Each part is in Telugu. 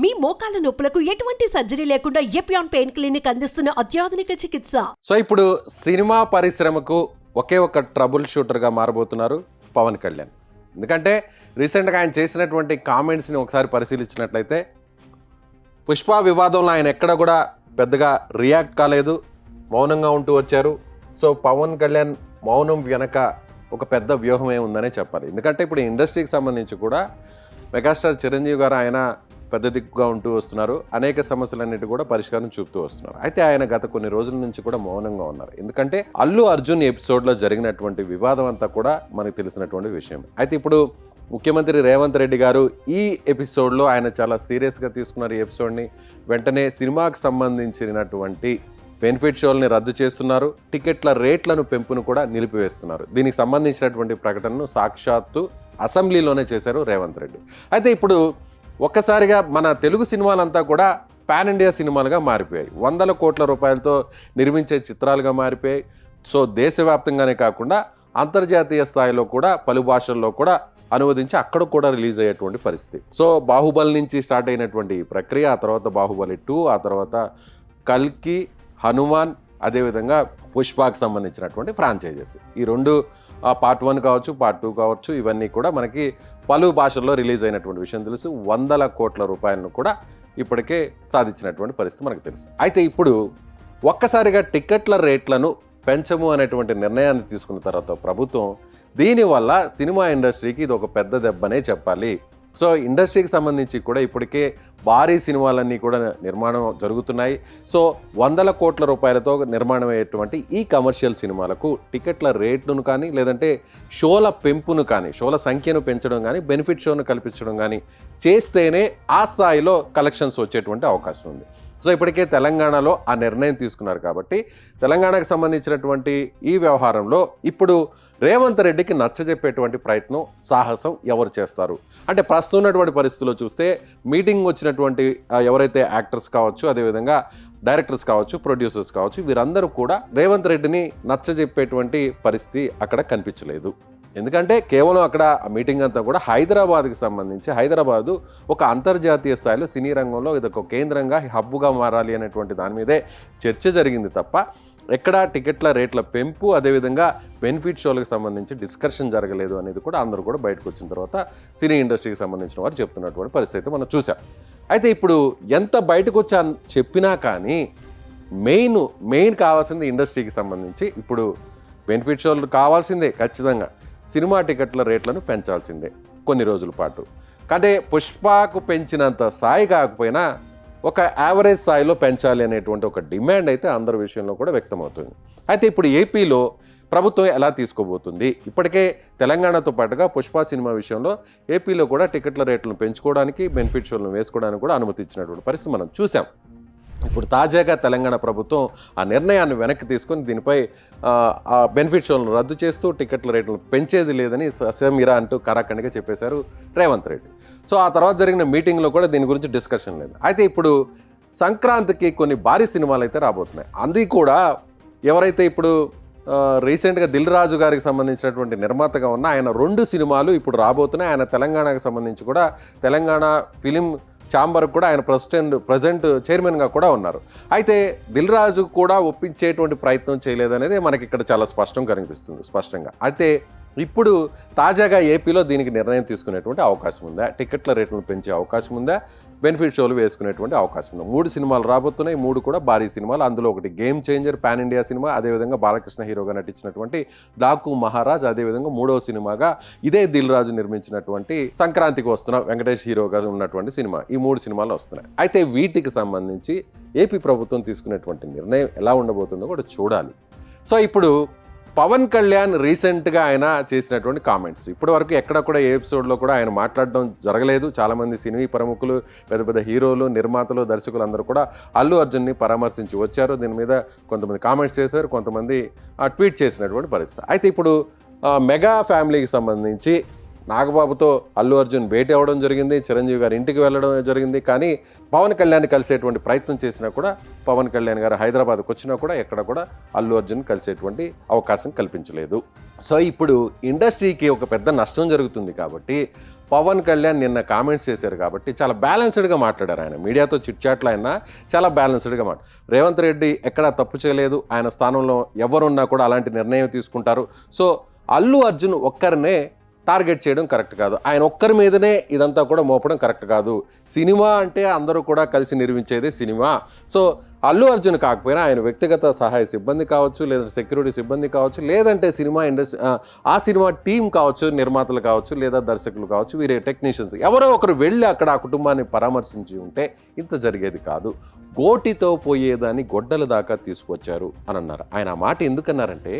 మీ మోకాల నొప్పులకు ఎటువంటి సర్జరీ లేకుండా ఎపియాన్ పెయిన్ క్లినిక్ అందిస్తున్న అత్యాధునిక చికిత్స. సో ఇప్పుడు సినిమా పరిశ్రమకు ఒకే ఒక ట్రబుల్ షూటర్గా మారబోతున్నారు పవన్ కళ్యాణ్. ఎందుకంటే రీసెంట్గా ఆయన చేసినటువంటి కామెంట్స్ని ఒకసారి పరిశీలించినట్లయితే పుష్ప వివాదంలో ఆయన ఎక్కడ కూడా పెద్దగా రియాక్ట్ కాలేదు, మౌనంగా ఉంటూ వచ్చారు. సో పవన్ కళ్యాణ్ మౌనం వెనక ఒక పెద్ద వ్యూహమే ఉందనే చెప్పాలి. ఎందుకంటే ఇప్పుడు ఇండస్ట్రీకి సంబంధించి కూడా మెగాస్టార్ చిరంజీవి గారు ఆయన పెద్ద దిక్కుగా ఉంటూ వస్తున్నారు, అనేక సమస్యలన్నిటి కూడా పరిష్కారం చూపుతూ వస్తున్నారు. అయితే ఆయన గత కొన్ని రోజుల నుంచి కూడా మౌనంగా ఉన్నారు. ఎందుకంటే అల్లు అర్జున్ ఎపిసోడ్లో జరిగినటువంటి వివాదం అంతా కూడా మనకు తెలిసినటువంటి విషయం. అయితే ఇప్పుడు ముఖ్యమంత్రి రేవంత్ రెడ్డి గారు ఈ ఎపిసోడ్లో ఆయన చాలా సీరియస్గా తీసుకున్నారు. ఈ ఎపిసోడ్ని వెంటనే సినిమాకు సంబంధించినటువంటి బెనిఫిట్ షోల్ని రద్దు చేస్తున్నారు, టికెట్ల రేట్లను పెంపును కూడా నిలిపివేస్తున్నారు. దీనికి సంబంధించినటువంటి ప్రకటనను సాక్షాత్తు అసెంబ్లీలోనే చేశారు రేవంత్ రెడ్డి. అయితే ఇప్పుడు ఒక్కసారిగా మన తెలుగు సినిమాలంతా కూడా పాన్ ఇండియా సినిమాలుగా మారిపోయాయి, వందల కోట్ల రూపాయలతో నిర్మించే చిత్రాలుగా మారిపోయాయి. సో దేశవ్యాప్తంగానే కాకుండా అంతర్జాతీయ స్థాయిలో కూడా పలు భాషల్లో కూడా అనువదించి అక్కడ కూడా రిలీజ్ అయ్యేటువంటి పరిస్థితి. సో బాహుబలి నుంచి స్టార్ట్ అయినటువంటి ఈ ప్రక్రియ, ఆ తర్వాత బాహుబలి 2, ఆ తర్వాత కల్కి, హనుమాన్, అదేవిధంగా పుష్పకు సంబంధించినటువంటి ఫ్రాంచైజెస్, ఈ రెండు పార్ట్ 1 కావచ్చు, పార్ట్ 2 కావచ్చు, ఇవన్నీ కూడా మనకి పలు భాషల్లో రిలీజ్ అయినటువంటి విషయం తెలుసు. వందల కోట్ల రూపాయలను కూడా ఇప్పటికే సాధించినటువంటి పరిస్థితి మనకు తెలుసు. అయితే ఇప్పుడు ఒక్కసారిగా టికెట్ల రేట్లను పెంచము అనేటువంటి నిర్ణయాన్ని తీసుకున్న తర్వాత ప్రభుత్వం, దీనివల్ల సినిమా ఇండస్ట్రీకి ఇది ఒక పెద్ద దెబ్బనే చెప్పాలి. సో ఇండస్ట్రీకి సంబంధించి కూడా ఇప్పటికే భారీ సినిమాలన్నీ కూడా నిర్మాణం జరుగుతున్నాయి. సో వందల కోట్ల రూపాయలతో నిర్మాణం అయ్యేటువంటి ఈ కమర్షియల్ సినిమాలకు టికెట్ల రేట్లను కానీ, లేదంటే షోల పెంపును కానీ, షోల సంఖ్యను పెంచడం కానీ, బెనిఫిట్ షోను కల్పించడం కానీ చేస్తేనే ఆ స్థాయిలో కలెక్షన్స్ వచ్చేటువంటి అవకాశం ఉంది. సో ఇప్పటికే తెలంగాణలో ఆ నిర్ణయం తీసుకున్నారు కాబట్టి తెలంగాణకు సంబంధించినటువంటి ఈ వ్యవహారంలో ఇప్పుడు రేవంత్ రెడ్డికి నచ్చజెప్పేటువంటి ప్రయత్నం, సాహసం ఎవరు చేస్తారు అంటే ప్రస్తుతం ఉన్నటువంటి పరిస్థితుల్లో చూస్తే మీటింగ్ వచ్చినటువంటి ఎవరైతే యాక్టర్స్ కావచ్చు, అదేవిధంగా డైరెక్టర్స్ కావచ్చు, ప్రొడ్యూసర్స్ కావచ్చు, వీరందరూ కూడా రేవంత్ రెడ్డిని నచ్చజెప్పేటువంటి పరిస్థితి అక్కడ కనిపించలేదు. ఎందుకంటే కేవలం అక్కడ మీటింగ్ అంతా కూడా హైదరాబాద్కి సంబంధించి, హైదరాబాదు ఒక అంతర్జాతీయ స్థాయిలో సినీ రంగంలో ఇదొక కేంద్రంగా, హబ్గా మారాలి అనేటువంటి దాని మీదే చర్చ జరిగింది తప్ప ఎక్కడ టికెట్ల రేట్ల పెంపు, అదేవిధంగా బెనిఫిట్ షోలకు సంబంధించి డిస్కషన్ జరగలేదు అనేది కూడా అందరూ కూడా బయటకు వచ్చిన తర్వాత సినీ ఇండస్ట్రీకి సంబంధించిన వారు చెప్తున్నటువంటి పరిస్థితి మనం చూసాం. అయితే ఇప్పుడు ఎంత బయటకు వచ్చా చెప్పినా కానీ మెయిన్ కావాల్సింది ఇండస్ట్రీకి సంబంధించి ఇప్పుడు బెనిఫిట్ షోలు కావాల్సిందే, ఖచ్చితంగా సినిమా టికెట్ల రేట్లను పెంచాల్సిందే కొన్ని రోజుల పాటు. అంటే పుష్పకు పెంచినంత స్థాయి కాకపోయినా ఒక యావరేజ్ స్థాయిలో పెంచాలి అనేటువంటి ఒక డిమాండ్ అయితే అందరి విషయంలో కూడా వ్యక్తమవుతుంది. అయితే ఇప్పుడు ఏపీలో ప్రభుత్వం ఎలా తీసుకోబోతుంది? ఇప్పటికే తెలంగాణతో పాటుగా పుష్ప సినిమా విషయంలో ఏపీలో కూడా టికెట్ల రేట్లను పెంచుకోవడానికి, బెనిఫిట్ షోలను వేసుకోవడానికి కూడా అనుమతి ఇచ్చినటువంటి పరిస్థితి మనం చూసాం. ఇప్పుడు తాజాగా తెలంగాణ ప్రభుత్వం ఆ నిర్ణయాన్ని వెనక్కి తీసుకొని దీనిపై బెనిఫిట్ షోలను రద్దు చేస్తూ టికెట్ల రేట్లను పెంచేది లేదని ససేమిరా అంటూ కరాఖండిగా చెప్పేశారు రేవంత్ రెడ్డి. సో ఆ తర్వాత జరిగిన మీటింగ్లో కూడా దీని గురించి డిస్కషన్ లేదు. అయితే ఇప్పుడు సంక్రాంతికి కొన్ని భారీ సినిమాలు అయితే రాబోతున్నాయి. అందుకు కూడా ఎవరైతే ఇప్పుడు రీసెంట్గా దిల్ రాజు గారికి సంబంధించినటువంటి నిర్మాతగా ఉన్న ఆయన 2 సినిమాలు ఇప్పుడు రాబోతున్నాయి. ఆయన తెలంగాణకు సంబంధించి కూడా తెలంగాణ ఫిలిం ఛాంబర్ కూడా ఆయన ప్రజెంట్ చైర్మన్గా కూడా ఉన్నారు. అయితే దిల్ రాజు కూడా ఒప్పించేటువంటి ప్రయత్నం చేయలేదనేది మనకి ఇక్కడ చాలా స్పష్టంగా. అయితే ఇప్పుడు తాజాగా ఏపీలో దీనికి నిర్ణయం తీసుకునేటువంటి అవకాశం ఉందా? టికెట్ల రేట్లను పెంచే అవకాశం ఉందా? బెనిఫిట్ షోలు వేసుకునేటువంటి అవకాశం ఉంది. 3 సినిమాలు రాబోతున్నాయి, 3 కూడా భారీ సినిమాలు. అందులో ఒకటి game changer pan India cinema, అదేవిధంగా బాలకృష్ణ హీరోగా నటించినటువంటి డాకు మహారాజ్, అదేవిధంగా 3వ సినిమాగా ఇదే దిల్ రాజు నిర్మించినటువంటి సంక్రాంతికి వస్తున్న వెంకటేష్ హీరోగా ఉన్నటువంటి సినిమా. ఈ 3 సినిమాలు వస్తున్నాయి. అయితే వీటికి సంబంధించి ఏపీ ప్రభుత్వం తీసుకునేటువంటి నిర్ణయం ఎలా ఉండబోతుందో కూడా చూడాలి. సో ఇప్పుడు పవన్ కళ్యాణ్ రీసెంట్గా ఆయన చేసినటువంటి కామెంట్స్, ఇప్పటి వరకు ఎక్కడ కూడా ఏ ఎపిసోడ్లో కూడా ఆయన మాట్లాడడం జరగలేదు. చాలామంది సినీ ప్రముఖులు, పెద్ద హీరోలు, నిర్మాతలు, దర్శకులు అందరూ కూడా అల్లు అర్జున్ని పరామర్శించి వచ్చారు. దీని మీద కొంతమంది కామెంట్స్ చేశారు, కొంతమంది ట్వీట్ చేసినటువంటి పరిస్థితి. అయితే ఇప్పుడు మెగా ఫ్యామిలీకి సంబంధించి నాగబాబుతో అల్లు అర్జున్ భేటీ అవ్వడం జరిగింది, చిరంజీవి గారి ఇంటికి వెళ్ళడం జరిగింది. కానీ పవన్ కళ్యాణ్ కలిసేటువంటి ప్రయత్నం చేసినా కూడా, పవన్ కళ్యాణ్ గారు హైదరాబాద్కి వచ్చినా కూడా ఎక్కడ కూడా అల్లు అర్జున్ కలిసేటువంటి అవకాశం కల్పించలేదు. సో ఇప్పుడు ఇండస్ట్రీకి ఒక పెద్ద నష్టం జరుగుతుంది కాబట్టి పవన్ కళ్యాణ్ నిన్న కామెంట్స్ చేశారు కాబట్టి చాలా బ్యాలెన్స్డ్గా మాట్లాడారు. ఆయన మీడియాతో చిట్చాట్లు అయినా చాలా బ్యాలెన్స్డ్గా రేవంత్ రెడ్డి ఎక్కడా తప్పు చేయలేదు, ఆయన స్థానంలో ఎవరున్నా కూడా అలాంటి నిర్ణయం తీసుకుంటారు. సో అల్లు అర్జున్ ఒక్కరినే టార్గెట్ చేయడం కరెక్ట్ కాదు, ఆయన ఒక్కరి మీదనే ఇదంతా కూడా మోపడం కరెక్ట్ కాదు. సినిమా అంటే అందరూ కూడా కలిసి నిర్మించేదే సినిమా. సో అల్లు అర్జున్ కాకపోయినా ఆయన వ్యక్తిగత సహాయ సిబ్బంది కావచ్చు, లేదా సెక్యూరిటీ సిబ్బంది కావచ్చు, లేదంటే సినిమా ఇండస్ట్రీ ఆ సినిమా టీం కావచ్చు, నిర్మాతలు కావచ్చు, లేదా దర్శకులు కావచ్చు, వీరే టెక్నీషియన్స్ ఎవరో ఒకరు వెళ్ళి అక్కడ ఆ కుటుంబాన్ని పరామర్శించి ఉంటే ఇంత జరిగేది కాదు. గోటితో పోయేదాన్ని గొడ్డల దాకా తీసుకొచ్చారు అని అన్నారు. ఆయన ఆ మాట ఎందుకన్నారంటే,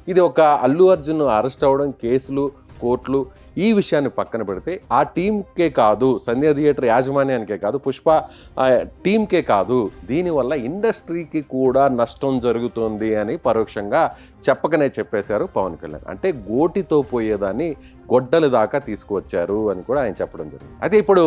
ఇది ఒక అల్లు అర్జున్ అరెస్ట్ అవ్వడం, కేసులు, కోర్టులు, ఈ విషయాన్ని పక్కన పెడితే ఆ టీంకే కాదు, సంధ్య థియేటర్ యాజమాన్యానికే కాదు, పుష్ప టీంకే కాదు, దీనివల్ల ఇండస్ట్రీకి కూడా నష్టం జరుగుతుంది అని పరోక్షంగా చెప్పకనే చెప్పేశారు పవన్ కళ్యాణ్. అంటే గోటితో పోయేదాన్ని గొడ్డల దాకా తీసుకువచ్చారు అని కూడా ఆయన చెప్పడం జరిగింది. అయితే ఇప్పుడు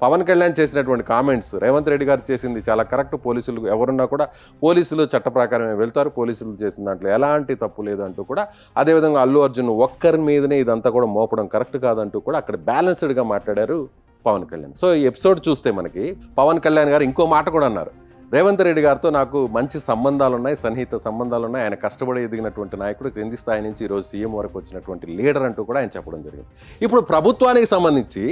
పవన్ కళ్యాణ్ చేసినటువంటి కామెంట్స్, రేవంత్ రెడ్డి గారు చేసింది చాలా కరెక్ట్. పోలీసులు ఎవరున్నా కూడా పోలీసులు చట్ట ప్రకారమే వెళ్తారు, పోలీసులు చేసిన దాంట్లో ఎలాంటి తప్పు లేదు అంటూ కూడా, అదేవిధంగా అల్లు అర్జున్ ఒక్కరి మీదనే ఇదంతా కూడా మోపడం కరెక్ట్ కాదంటూ కూడా అక్కడ బ్యాలెన్స్డ్గా మాట్లాడారు పవన్ కళ్యాణ్. సో ఈ ఎపిసోడ్ చూస్తే మనకి పవన్ కళ్యాణ్ గారు ఇంకో మాట కూడా అన్నారు, రేవంత్ రెడ్డి గారితో నాకు మంచి సంబంధాలు ఉన్నాయి, సన్నిహిత సంబంధాలు ఉన్నాయి, ఆయన కష్టపడి ఎదిగినటువంటి నాయకుడు, క్రింది స్థాయి నుంచి ఈరోజు సీఎం వరకు వచ్చినటువంటి లీడర్ అంటూ కూడా ఆయన చెప్పడం జరిగింది. ఇప్పుడు ప్రభుత్వానికి సంబంధించి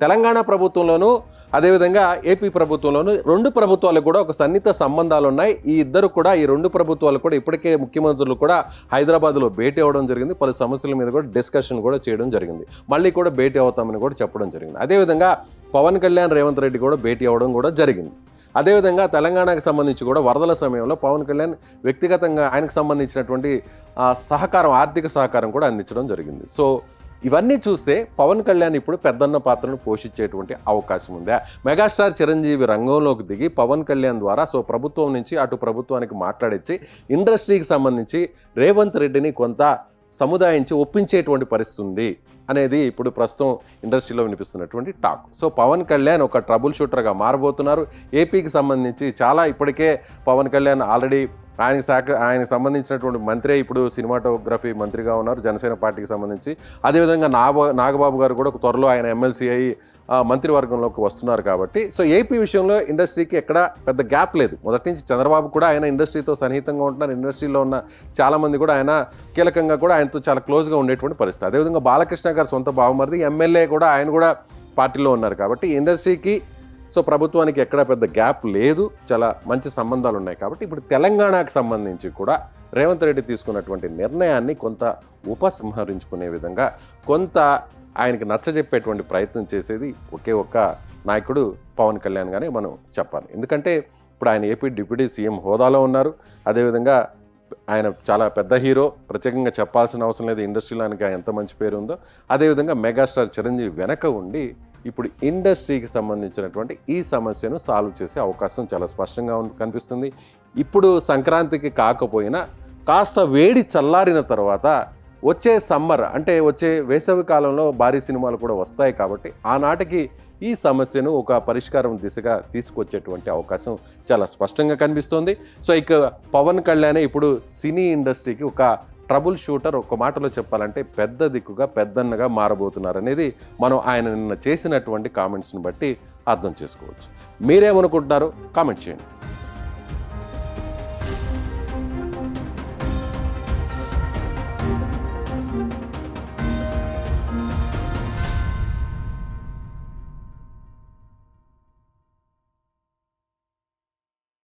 తెలంగాణ ప్రభుత్వంలోనూ అదేవిధంగా ఏపీ ప్రభుత్వంలోనూ రెండు ప్రభుత్వాలకు కూడా ఒక సన్నిహిత సంబంధాలు ఉన్నాయి. ఈ ఇద్దరు కూడా, ఈ రెండు ప్రభుత్వాలు కూడా ఇప్పటికే ముఖ్యమంత్రులు కూడా హైదరాబాద్లో భేటీ అవ్వడం జరిగింది, పలు సమస్యల మీద కూడా డిస్కషన్ కూడా చేయడం జరిగింది, మళ్ళీ కూడా భేటీ అవుతామని కూడా చెప్పడం జరిగింది. అదేవిధంగా పవన్ కళ్యాణ్ రేవంత్ రెడ్డి కూడా భేటీ అవ్వడం కూడా జరిగింది. అదేవిధంగా తెలంగాణకు సంబంధించి కూడా వరదల సమయంలో పవన్ కళ్యాణ్ వ్యక్తిగతంగా ఆయనకు సంబంధించినటువంటి సహకారం, ఆర్థిక సహకారం కూడా అందించడం జరిగింది. సో ఇవన్నీ చూస్తే పవన్ కళ్యాణ్ ఇప్పుడు పెద్దన్న పాత్రను పోషించేటువంటి అవకాశం ఉందా? మెగాస్టార్ చిరంజీవి రంగంలోకి దిగి పవన్ కళ్యాణ్ ద్వారా సో ప్రభుత్వం నుంచి అటు ప్రభుత్వానికి మాట్లాడించి ఇండస్ట్రీకి సంబంధించి రేవంత్ రెడ్డిని కొంత సముదాయించి ఒప్పించేటువంటి పరిస్థితి ఉంది అనేది ఇప్పుడు ప్రస్తుతం ఇండస్ట్రీలో వినిపిస్తున్నటువంటి టాక్. సో పవన్ కళ్యాణ్ ఒక ట్రబుల్ షూటర్గా మారబోతున్నారు. ఏపీకి సంబంధించి చాలా ఇప్పటికే పవన్ కళ్యాణ్ ఆల్రెడీ ఆయనకు సంబంధించినటువంటి మంత్రి ఇప్పుడు సినిమాటోగ్రఫీ మంత్రిగా ఉన్నారు జనసేన పార్టీకి సంబంధించి. అదేవిధంగా నాగబాబు గారు కూడా త్వరలో ఆయన ఎమ్మెల్సీ అయ్యి మంత్రివర్గంలోకి వస్తున్నారు కాబట్టి సో ఏపీ విషయంలో ఇండస్ట్రీకి ఎక్కడ పెద్ద గ్యాప్ లేదు. మొదటి నుంచి చంద్రబాబు కూడా ఆయన ఇండస్ట్రీతో సన్నిహితంగా ఉంటున్నారు, ఇండస్ట్రీలో ఉన్న చాలామంది కూడా ఆయన కీలకంగా కూడా ఆయనతో చాలా క్లోజ్గా ఉండేటువంటి పరిస్థితి. అదేవిధంగా బాలకృష్ణ గారు సొంత బావమరిది, ఎమ్మెల్యే కూడా ఆయన కూడా పార్టీలో ఉన్నారు కాబట్టి ఇండస్ట్రీకి సో ప్రభుత్వానికి ఎక్కడ పెద్ద గ్యాప్ లేదు, చాలా మంచి సంబంధాలు ఉన్నాయి. కాబట్టి ఇప్పుడు తెలంగాణకు సంబంధించి కూడా రేవంత్ రెడ్డి తీసుకున్నటువంటి నిర్ణయాన్ని కొంత ఉపసంహరించుకునే విధంగా కొంత ఆయనకి నచ్చజెప్పేటువంటి ప్రయత్నం చేసేది ఒకే ఒక్క నాయకుడు పవన్ కళ్యాణ్ గానే మనం చెప్పాలి. ఎందుకంటే ఇప్పుడు ఆయన ఏపీ డిప్యూటీ సీఎం హోదాలో ఉన్నారు. అదేవిధంగా ఆయన చాలా పెద్ద హీరో, ప్రత్యేకంగా చెప్పాల్సిన అవసరం లేదు ఇండస్ట్రీలో ఆయనకి ఎంత మంచి పేరు ఉందో. అదేవిధంగా మెగాస్టార్ చిరంజీవి వెనక ఉండి ఇప్పుడు ఇండస్ట్రీకి సంబంధించినటువంటి ఈ సమస్యను సాల్వ్ చేసే అవకాశం చాలా స్పష్టంగా కనిపిస్తుంది. ఇప్పుడు సంక్రాంతికి కాకపోయినా కాస్త వేడి చల్లారిన తర్వాత వచ్చే సమ్మర్ అంటే వచ్చే వేసవి కాలంలో భారీ సినిమాలు కూడా వస్తాయి కాబట్టి ఆనాటికి ఈ సమస్యను ఒక పరిష్కారం దిశగా తీసుకొచ్చేటువంటి అవకాశం చాలా స్పష్టంగా కనిపిస్తోంది. సో ఇక పవన్ కళ్యాణ్ ఇప్పుడు సినీ ఇండస్ట్రీకి ఒక ట్రబుల్ షూటర్, ఒక మాటలో చెప్పాలంటే పెద్ద దిక్కుగా, పెద్దన్నగా మారబోతున్నారు అనేది మనం ఆయన నిన్న చేసినటువంటి కామెంట్స్ని బట్టి అర్థం చేసుకోవచ్చు. మీరేమనుకుంటున్నారో కామెంట్ చేయండి.